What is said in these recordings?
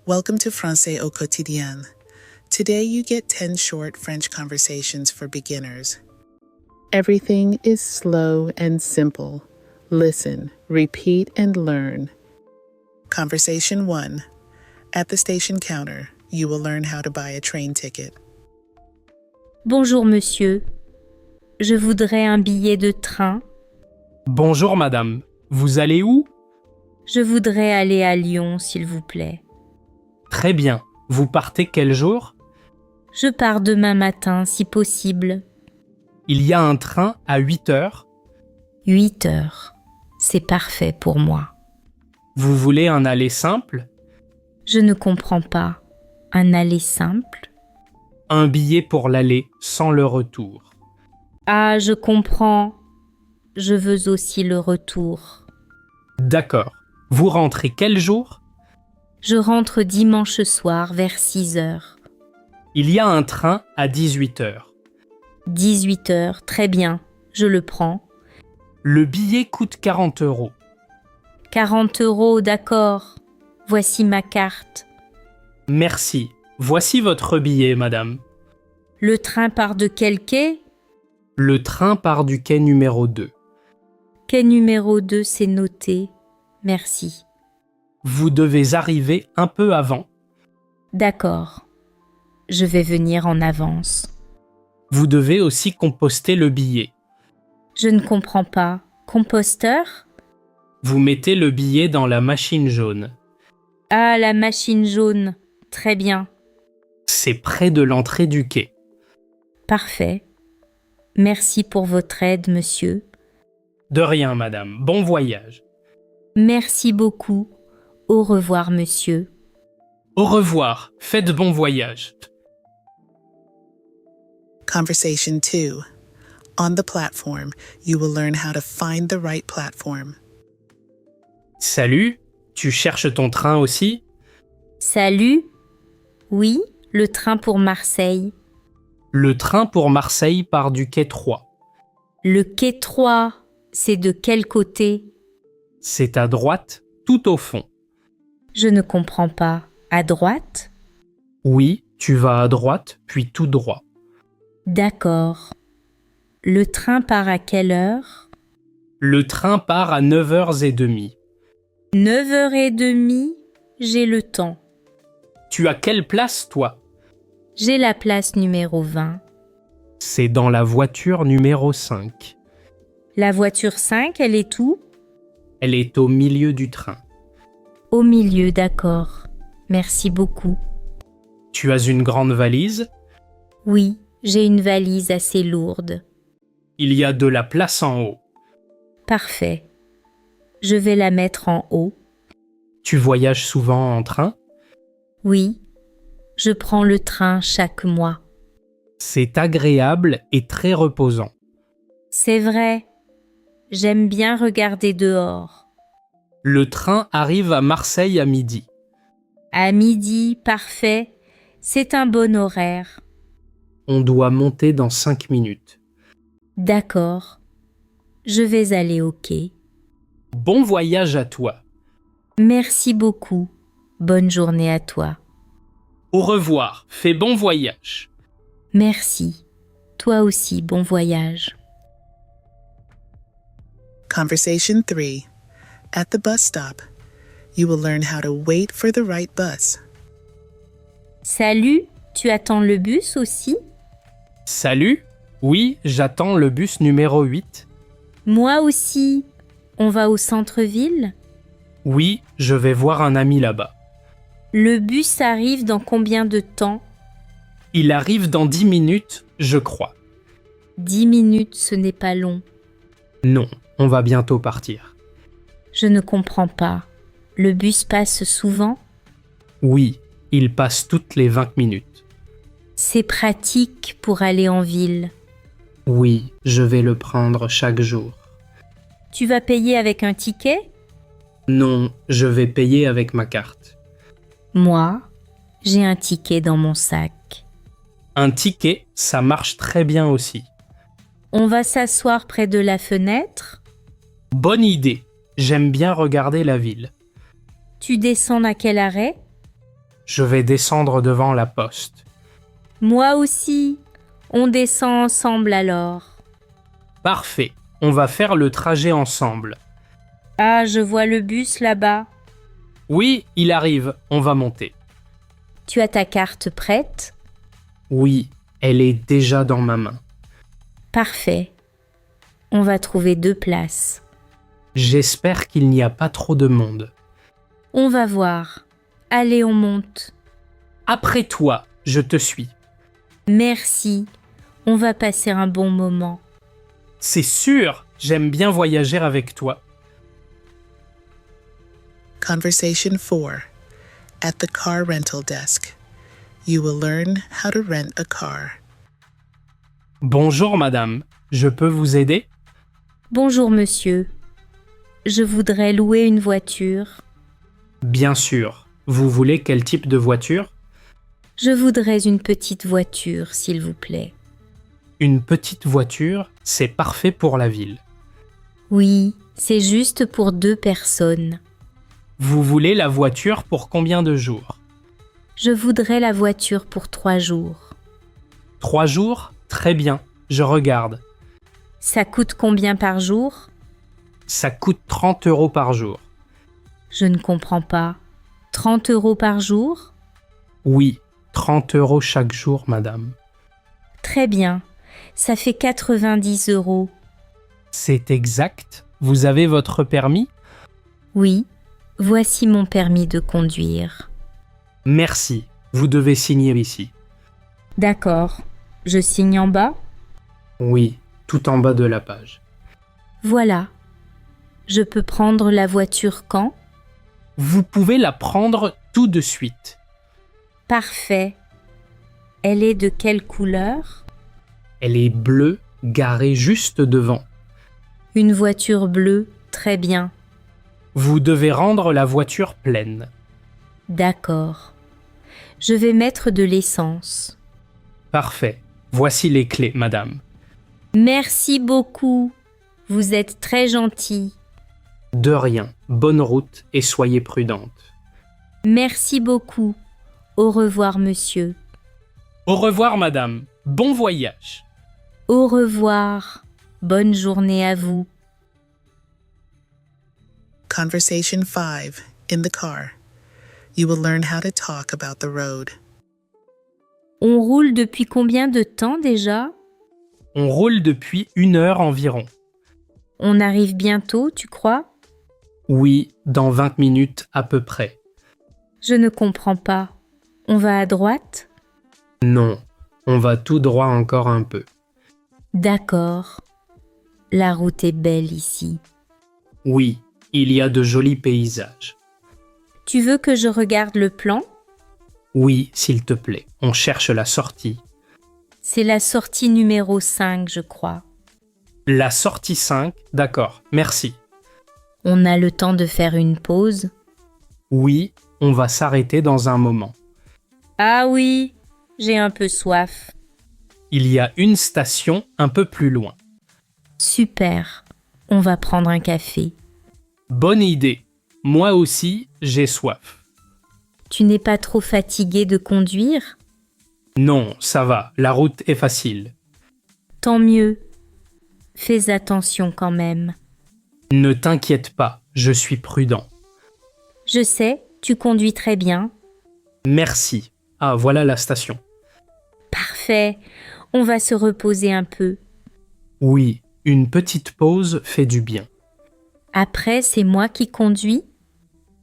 Welcome to Français au quotidien. Today you get 10 short French conversations for beginners. Everything is slow and simple. Listen, repeat, and learn. Conversation 1. At the station counter, you will learn how to buy a train ticket. Bonjour monsieur, je voudrais un billet de train. Bonjour madame, vous allez où? Je voudrais aller à Lyon, s'il vous plaît. Très bien, vous partez quel jour? Je pars demain matin, si possible. Il y a un train à 8 heures. 8 heures, c'est parfait pour moi. Vous voulez un aller simple? Je ne comprends pas. Un aller simple? Un billet pour l'aller sans le retour. Ah, je comprends. Je veux aussi le retour. D'accord. Vous rentrez quel jour? Je rentre dimanche soir vers 6 heures. Il y a un train à 18 heures. 18 heures, très bien, je le prends. Le billet coûte 40 euros. 40 euros, d'accord. Voici ma carte. Merci. Voici votre billet, madame. Le train part de quel quai? Le train part du quai numéro 2. Quai numéro 2, c'est noté. Merci. Vous devez arriver un peu avant. D'accord. Je vais venir en avance. Vous devez aussi composter le billet. Je ne comprends pas. Composteur? Vous mettez le billet dans la machine jaune. Ah, la machine jaune. Très bien. C'est près de l'entrée du quai. Parfait. Merci pour votre aide, monsieur. De rien, madame. Bon voyage. Merci beaucoup. Au revoir, monsieur. Au revoir. Faites bon voyage. Conversation 2. On the platform, you will learn how to find the right platform. Salut, tu cherches ton train aussi? Salut? Oui, le train pour Marseille. Le train pour Marseille part du quai 3. Le quai 3, c'est de quel côté? C'est à droite, tout au fond. Je ne comprends pas. À droite? Oui, tu vas à droite, puis tout droit. D'accord. Le train part à quelle heure? Le train part à 9h30. 9h30, j'ai le temps. Tu as quelle place, toi? J'ai la place numéro 20. C'est dans la voiture numéro 5. La voiture 5, elle est où? Elle est au milieu du train. Au milieu, d'accord. Merci beaucoup. Tu as une grande valise? Oui, j'ai une valise assez lourde. Il y a de la place en haut. Parfait. Je vais la mettre en haut. Tu voyages souvent en train? Oui, je prends le train chaque mois. C'est agréable et très reposant. C'est vrai. J'aime bien regarder dehors. Le train arrive à Marseille à midi. À midi, parfait. C'est un bon horaire. On doit monter dans 5 minutes. D'accord. Je vais aller au quai. Bon voyage à toi. Merci beaucoup. Bonne journée à toi. Au revoir. Fais bon voyage. Merci. Toi aussi, bon voyage. Conversation 3. At the bus stop, you will learn how to wait for the right bus. Salut, tu attends le bus aussi? Salut. Oui, j'attends le bus numéro 8. Moi aussi. On va au centre-ville? Oui, je vais voir un ami là-bas. Le bus arrive dans combien de temps? Il arrive dans 10 minutes, je crois. 10 minutes, ce n'est pas long. Non, on va bientôt partir. Je ne comprends pas. Le bus passe souvent? Oui, il passe toutes les 20 minutes. C'est pratique pour aller en ville. Oui, je vais le prendre chaque jour. Tu vas payer avec un ticket? Non, je vais payer avec ma carte. Moi, j'ai un ticket dans mon sac. Un ticket, ça marche très bien aussi. On va s'asseoir près de la fenêtre? Bonne idée. J'aime bien regarder la ville. Tu descends à quel arrêt? Je vais descendre devant la poste. Moi aussi. On descend ensemble alors. Parfait. On va faire le trajet ensemble. Ah, je vois le bus là-bas. Oui, il arrive. On va monter. Tu as ta carte prête? Oui, elle est déjà dans ma main. Parfait. On va trouver 2 places. J'espère qu'il n'y a pas trop de monde. On va voir. Allez, on monte. Après toi, je te suis. Merci. On va passer un bon moment. C'est sûr, j'aime bien voyager avec toi. Conversation 4. At the car rental desk. You will learn how to rent a car. Bonjour madame, je peux vous aider? Bonjour monsieur. Je voudrais louer une voiture. Bien sûr. Vous voulez quel type de voiture? Je voudrais une petite voiture, s'il vous plaît. Une petite voiture, c'est parfait pour la ville. Oui, c'est juste pour 2 personnes. Vous voulez la voiture pour combien de jours? Je voudrais la voiture pour 3 jours. 3 jours? Très bien, je regarde. Ça coûte combien par jour? Ça coûte 30 € par jour. Je ne comprends pas. 30 € par jour? Oui, 30 € chaque jour, madame. Très bien. Ça fait 90 €. C'est exact. Vous avez votre permis? Oui, voici mon permis de conduire. Merci. Vous devez signer ici. D'accord. Je signe en bas? Oui, tout en bas de la page. Voilà. Je peux prendre la voiture quand? Vous pouvez la prendre tout de suite. Parfait. Elle est de quelle couleur? Elle est bleue, garée juste devant. Une voiture bleue, très bien. Vous devez rendre la voiture pleine. D'accord. Je vais mettre de l'essence. Parfait. Voici les clés, madame. Merci beaucoup. Vous êtes très gentil. De rien. Bonne route et soyez prudente. Merci beaucoup. Au revoir, monsieur. Au revoir, madame. Bon voyage. Au revoir. Bonne journée à vous. Conversation 5. In the car. You will learn how to talk about the road. On roule depuis combien de temps déjà? On roule depuis 1 heure environ. On arrive bientôt, tu crois? Oui, dans 20 minutes à peu près. Je ne comprends pas. On va à droite? Non, on va tout droit encore un peu. D'accord. La route est belle ici. Oui, il y a de jolis paysages. Tu veux que je regarde le plan? Oui, s'il te plaît, on cherche la sortie. C'est la sortie numéro 5, je crois. La sortie 5, d'accord, merci. On a le temps de faire une pause? Oui, on va s'arrêter dans un moment. Ah oui, j'ai un peu soif. Il y a une station un peu plus loin. Super, on va prendre un café. Bonne idée. Moi aussi, j'ai soif. Tu n'es pas trop fatigué de conduire? Non, ça va, la route est facile. Tant mieux. Fais attention quand même. Ne t'inquiète pas, je suis prudent. Je sais, tu conduis très bien. Merci. Ah, voilà la station. Parfait, on va se reposer un peu. Oui, une petite pause fait du bien. Après, c'est moi qui conduis?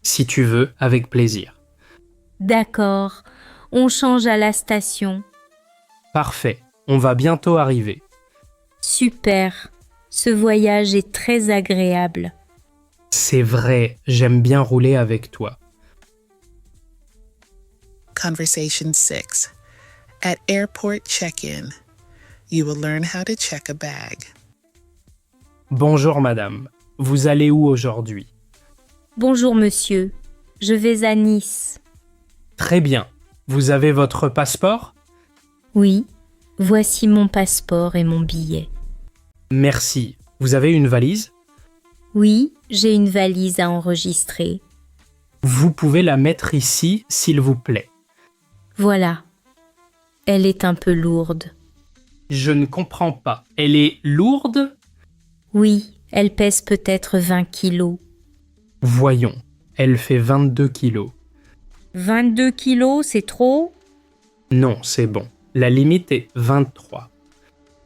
Si tu veux, avec plaisir. D'accord, on change à la station. Parfait, on va bientôt arriver. Super, ce voyage est très agréable. C'est vrai, j'aime bien rouler avec toi. Conversation 6. At airport check-in. You will learn how to check a bag. Bonjour madame, vous allez où aujourd'hui? Bonjour monsieur, je vais à Nice. Très bien. Vous avez votre passeport? Oui, voici mon passeport et mon billet. Merci. Vous avez une valise? Oui, j'ai une valise à enregistrer. Vous pouvez la mettre ici, s'il vous plaît. Voilà. Elle est un peu lourde. Je ne comprends pas. Elle est lourde? Oui, elle pèse peut-être 20 kilos. Voyons, elle fait 22 kilos. 22 kilos, c'est trop? Non, c'est bon. La limite est 23.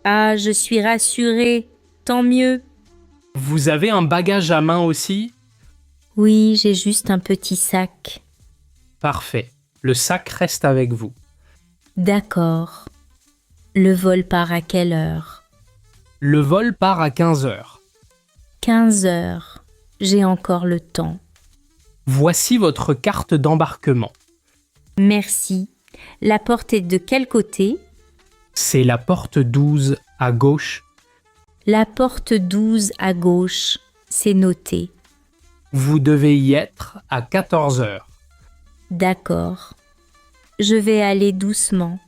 Ah, je suis rassurée. Tant mieux. Vous avez un bagage à main aussi? Oui, j'ai juste un petit sac. Parfait. Le sac reste avec vous. D'accord. Le vol part à quelle heure? Le vol part à 15 heures. 15 heures. J'ai encore le temps. Voici votre carte d'embarquement. Merci. La porte est de quel côté? C'est la porte 12 à gauche. La porte 12 à gauche. C'est noté. Vous devez y être à 14 heures. D'accord. Je vais aller doucement.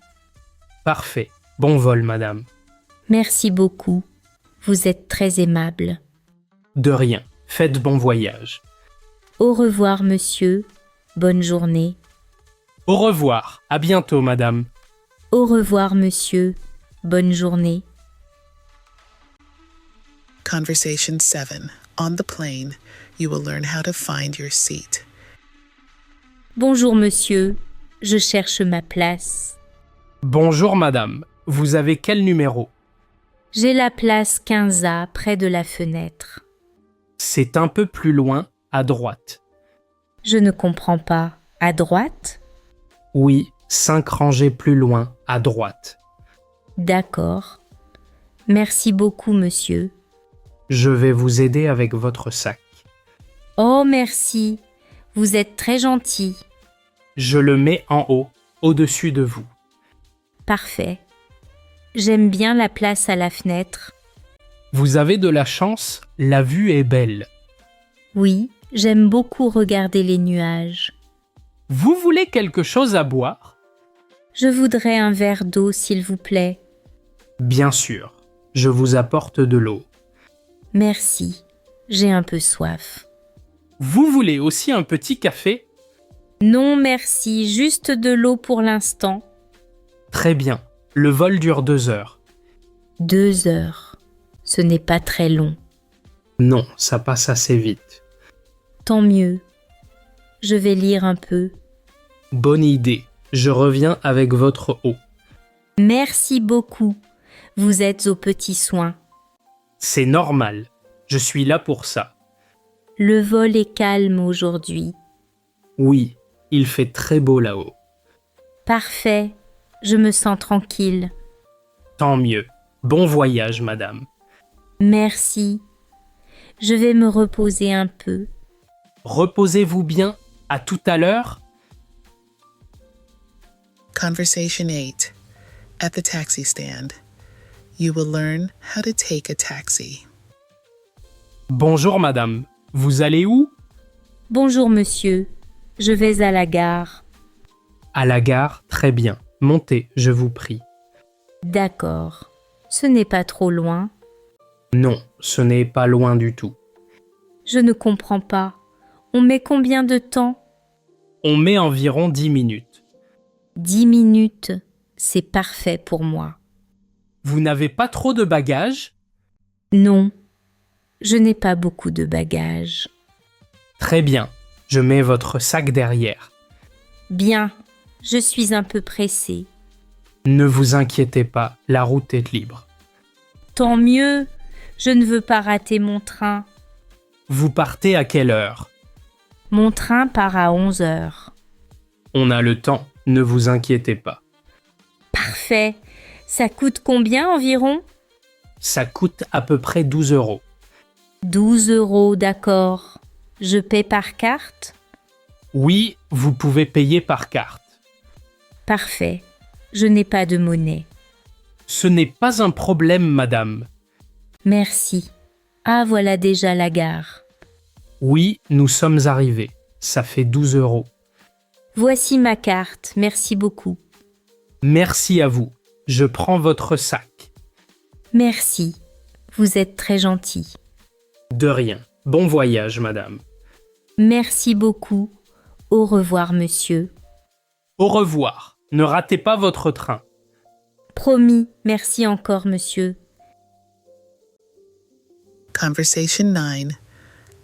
Parfait. Bon vol, madame. Merci beaucoup. Vous êtes très aimable. De rien. Faites bon voyage. Au revoir, monsieur. Bonne journée. Au revoir. À bientôt, madame. Au revoir, monsieur. Bonne journée. Conversation 7. On the plane, you will learn how to find your seat. Bonjour, monsieur. Je cherche ma place. Bonjour, madame. Vous avez quel numéro? J'ai la place 15A près de la fenêtre. C'est un peu plus loin, à droite. Je ne comprends pas. À droite? Oui, 5 rangées plus loin, à droite. D'accord. Merci beaucoup, monsieur. Je vais vous aider avec votre sac. Oh, merci. Vous êtes très gentil. Je le mets en haut, au-dessus de vous. Parfait. J'aime bien la place à la fenêtre. Vous avez de la chance, la vue est belle. Oui, j'aime beaucoup regarder les nuages. Vous voulez quelque chose à boire? Je voudrais un verre d'eau, s'il vous plaît. Bien sûr, je vous apporte de l'eau. Merci. J'ai un peu soif. Vous voulez aussi un petit café? Non, merci. Juste de l'eau pour l'instant. Très bien, le vol dure 2 heures. 2 heures. Ce n'est pas très long. Non, ça passe assez vite. Tant mieux. Je vais lire un peu. Bonne idée, je reviens avec votre eau. Merci beaucoup. Vous êtes aux petits soins. C'est normal, je suis là pour ça. Le vol est calme aujourd'hui. Oui, il fait très beau là-haut. Parfait. Je me sens tranquille. Tant mieux. Bon voyage, madame. Merci. Je vais me reposer un peu. Reposez-vous bien. À tout à l'heure. Conversation 8. At the taxi stand, you will learn how to take a taxi. Bonjour, madame. Vous allez où? Bonjour, monsieur. Je vais à la gare. À la gare, très bien. Montez, je vous prie. D'accord. Ce n'est pas trop loin. Non, ce n'est pas loin du tout. Je ne comprends pas. On met combien de temps? On met environ 10 minutes. 10 minutes. C'est parfait pour moi. Vous n'avez pas trop de bagages? Non. Je n'ai pas beaucoup de bagages. Très bien. Je mets votre sac derrière. Bien. Je suis un peu pressée. Ne vous inquiétez pas, la route est libre. Tant mieux. Je ne veux pas rater mon train. Vous partez à quelle heure? Mon train part à 11 heures. On a le temps, ne vous inquiétez pas. Parfait. Ça coûte combien environ? Ça coûte à peu près 12 euros. 12 euros, d'accord. Je paie par carte? Oui, vous pouvez payer par carte. Parfait. Je n'ai pas de monnaie. Ce n'est pas un problème, madame. Merci. Ah, voilà déjà la gare. Oui, nous sommes arrivés. Ça fait 12 euros. Voici ma carte. Merci beaucoup. Merci à vous. Je prends votre sac. Merci. Vous êtes très gentil. De rien. Bon voyage, madame. Merci beaucoup. Au revoir, monsieur. Au revoir. Ne ratez pas votre train. Promis, merci encore, monsieur. Conversation 9.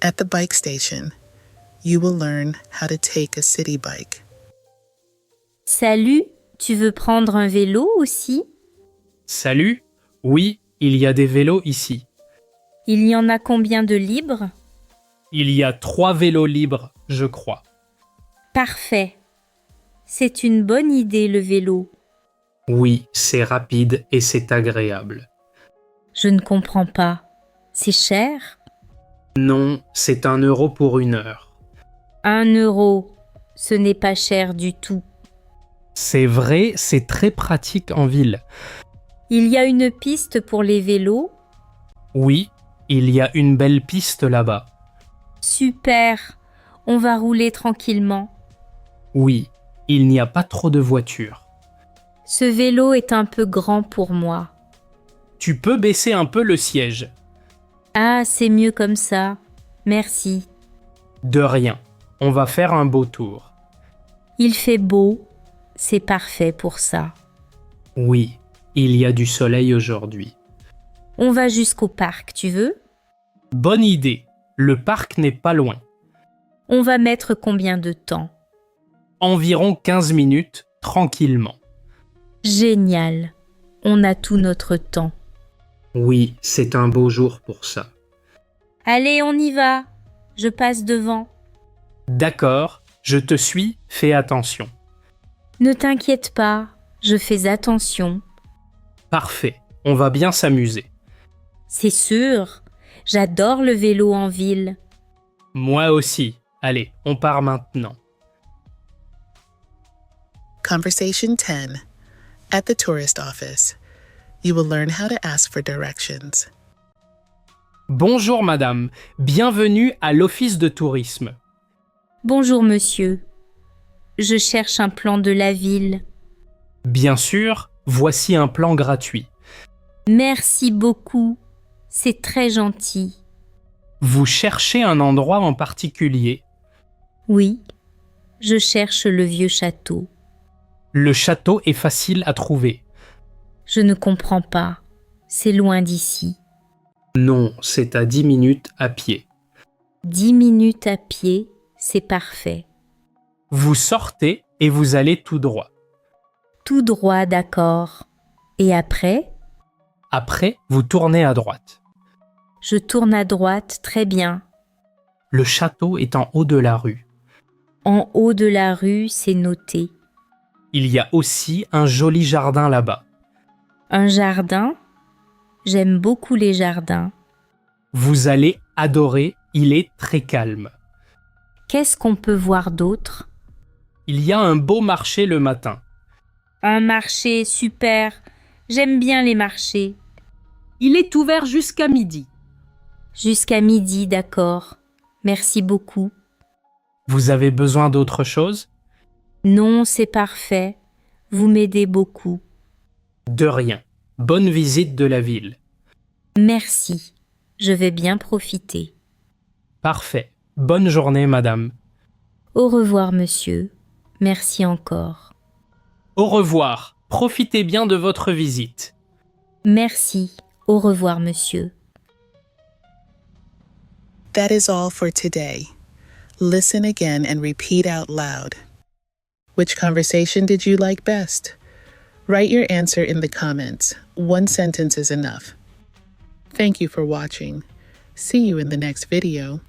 At the bike station, you will learn how to take a city bike. Salut, tu veux prendre un vélo aussi? Salut. Oui, il y a des vélos ici. Il y en a combien de libres? Il y a 3 vélos libres, je crois. Parfait. C'est une bonne idée, le vélo. Oui, c'est rapide et c'est agréable. Je ne comprends pas. C'est cher? Non, c'est 1 euro pour 1 heure. 1 euro. Ce n'est pas cher du tout. C'est vrai, c'est très pratique en ville. Il y a une piste pour les vélos? Oui, il y a une belle piste là-bas. Super. On va rouler tranquillement. Oui, il n'y a pas trop de voitures. Ce vélo est un peu grand pour moi. Tu peux baisser un peu le siège. Ah, c'est mieux comme ça. Merci. De rien. On va faire un beau tour. Il fait beau. C'est parfait pour ça. Oui, il y a du soleil aujourd'hui. On va jusqu'au parc, tu veux? Bonne idée. Le parc n'est pas loin. On va mettre combien de temps? Environ 15 minutes, tranquillement. Génial. On a tout notre temps. Oui, c'est un beau jour pour ça. Allez, on y va. Je passe devant. D'accord, je te suis, fais attention. Ne t'inquiète pas, je fais attention. Parfait, on va bien s'amuser. C'est sûr, j'adore le vélo en ville. Moi aussi. Allez, on part maintenant. Conversation 10. At the tourist office, you will learn how to ask for directions. Bonjour madame, bienvenue à l'office de tourisme. Bonjour monsieur. Je cherche un plan de la ville. Bien sûr, voici un plan gratuit. Merci beaucoup. C'est très gentil. Vous cherchez un endroit en particulier? Oui, je cherche le vieux château. Le château est facile à trouver. Je ne comprends pas. C'est loin d'ici. Non, c'est à 10 minutes à pied. 10 minutes à pied, c'est parfait. Vous sortez et vous allez tout droit. Tout droit, d'accord. Et après? Après, vous tournez à droite. Je tourne à droite, très bien. Le château est en haut de la rue. En haut de la rue, c'est noté. Il y a aussi un joli jardin là-bas. Un jardin? J'aime beaucoup les jardins. Vous allez adorer, il est très calme. Qu'est-ce qu'on peut voir d'autre? Il y a un beau marché le matin. Un marché, super. J'aime bien les marchés. Il est ouvert jusqu'à midi. Jusqu'à midi, d'accord. Merci beaucoup. Vous avez besoin d'autre chose? Non, c'est parfait. Vous m'aidez beaucoup. De rien. Bonne visite de la ville. Merci. Je vais bien profiter. Parfait. Bonne journée, madame. Au revoir, monsieur. Merci encore. Au revoir. Profitez bien de votre visite. Merci. Au revoir, monsieur. That is all for today. Listen again and repeat out loud. Which conversation did you like best? Write your answer in the comments. 1 sentence is enough. Thank you for watching. See you in the next video.